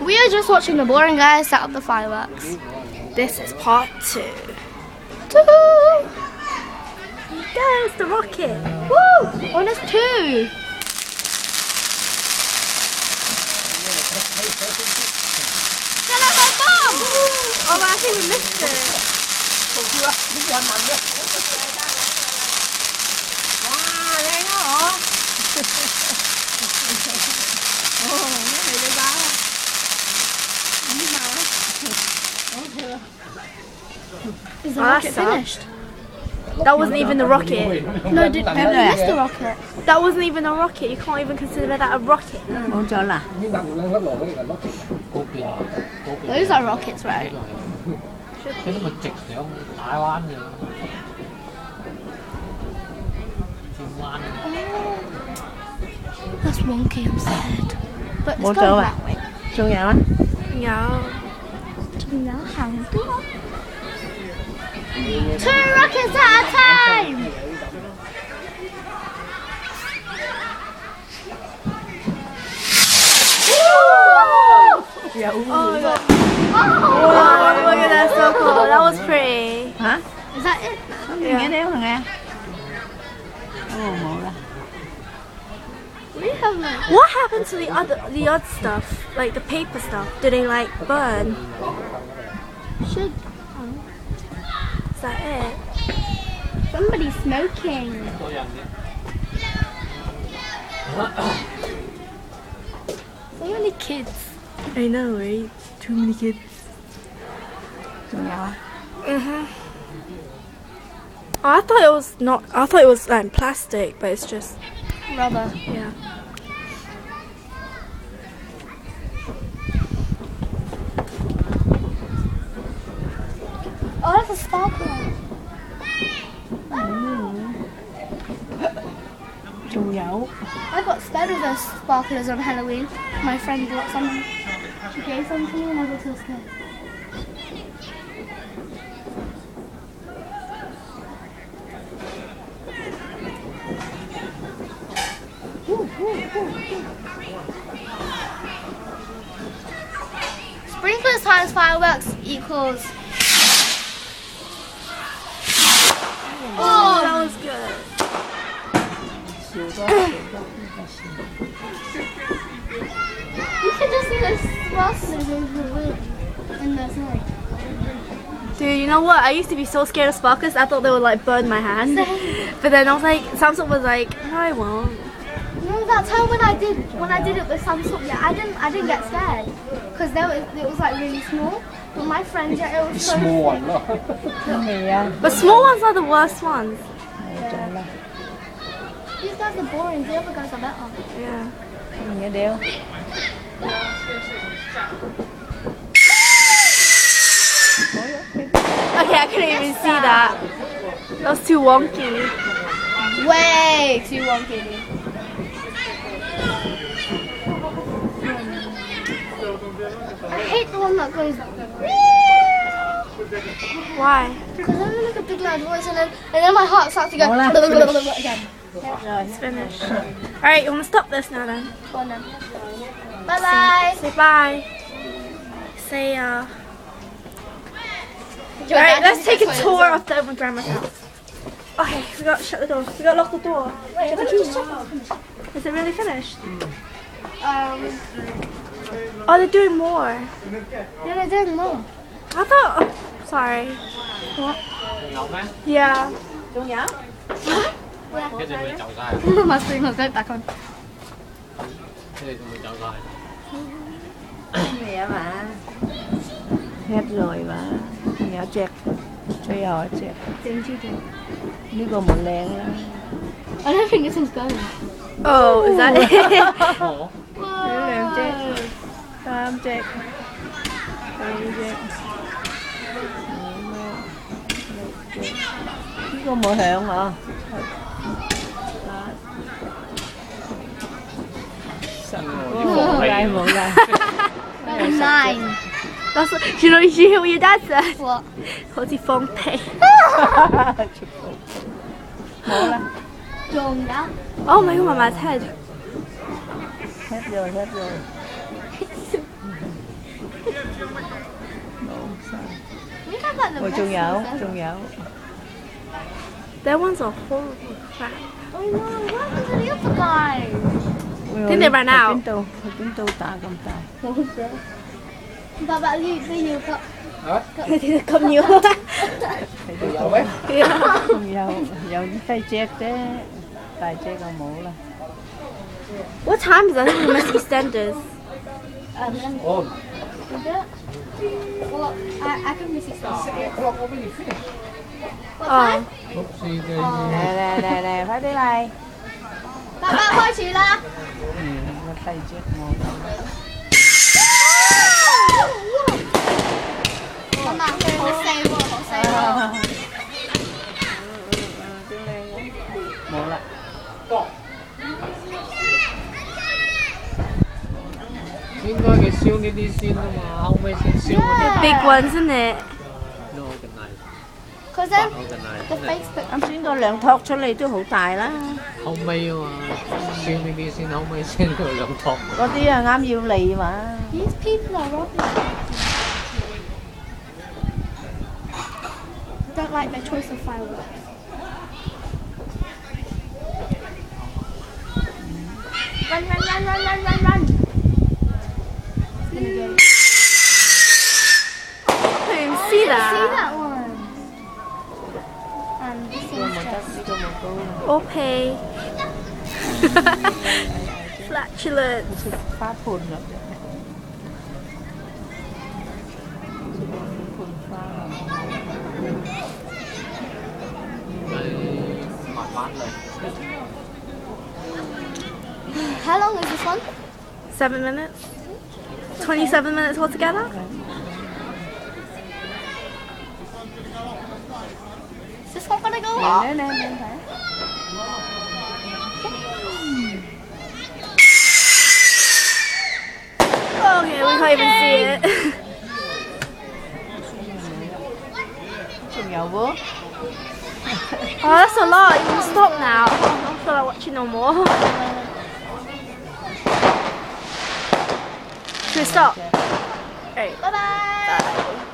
We are just watching the boring guys set up the fireworks. This is part 2. There's the rocket. Woo! Oh, there's 2. Can I go bomb? Oh, I think we missed it. Is the rocket finished? That wasn't even the rocket. No, we missed the rocket. That wasn't even a rocket. You can't even consider that a rocket. Those are rockets, right? That's wonky, I'm scared. But it's going that way. Yeah. 2 rockets at a time! Oh my god. Oh, look at that, so cool. That was pretty. Is that it? What happened to the other stuff? Like the paper stuff? Did they like burn? Should. Is that it? Somebody's smoking. So many kids. I know, right? Too many kids. Oh, I thought it was not. I thought it was plastic, but it's just Rubber. yeah. Oh, that's a sparkler. I got scared of those sparklers on Halloween. My friend brought some. She gave some to me and I got so scared. Sprinklers times fireworks equals. Oh, that was good. You could just see the sparklers over the wood in the snow. Dude, you know what? I used to be so scared of sparklers. I thought they would like burn my hand. But then I was like, Samsung was like, no, I won't. No, that time when I did it with Samsung, yeah, I didn't get scared because it was like really small. But my friend, yeah, it was so small one. But small ones are the worst ones. Yeah. These guys are boring. The other guys are better. Yeah. Okay, I couldn't even see that. That was too wonky. Way too wonky. I hate the one that goes. Why? Because then I make a big loud voice and then my heart starts to go again. It's finished. Alright, you want to stop this now then? Go on then. Bye bye. Say bye. Say Alright, let's take a tour of my grandma's house. Okay, we got to shut the door. We got to lock the door. Wait, let me just check. Is it really finished? Oh, they're doing more. Yeah, they're doing more. I thought. Oh, sorry. What? Yeah. My screen was right back on. Hết rồi mà nhỏ chẹt cho giò chẹt nếu còn một len đó. I don't think this one's going. Oh, is that it? Làm chẹt làm chẹt nếu còn một hẹn hả? Một len. 9. That's what, you hear what your dad said? What? How's he phone pay? Oh my god, Mama's head. Hết rồi. We have like the 仲有 best 仲有， That one's a horrible crap. I know, what happened to the other guys? Think they ran out. 去邊度打咁大？ But you got Come you. 有咩？仲有啲細隻啫，大隻就冇啦。 What time is it? I think we must be standards. Oh, is it? Well, I can miss it. 6 o'clock already finished. What Oh. time? Oopsie 嚟，快啲嚟！ 8開始啦。個細隻冇。好嘛，好細喎，好細喎。冇啦。應該佢燒呢啲先啊嘛，後尾先燒嗰啲。 Big ones, isn't it? No organize. Cause then Organize. the Facebook. 啱先個兩托出嚟都好大啦，後尾啊嘛，燒呢啲先，後尾先到兩托。嗰啲啊啱要嚟嘛。 These people are rubbish. I don't like their choice of fireworks. Run, run, run, run, run, run, run. It's gonna go. I didn't see See that. that one? And this 呢個 one's 冇得， just. 呢個冇高啦， Okay. Flatulence. 花盆啦。慢慢嚟。 How long is this one? 7 minutes. 27 minutes altogether. Is this one gonna go 嚟 up? 嚟嚟嚟睇。 Okay, we can't even see it. 仲有喎。 Oh, that's a lot. You can stop now. I don't feel like watching no more. Should we stop? Alright. Bye bye. Bye.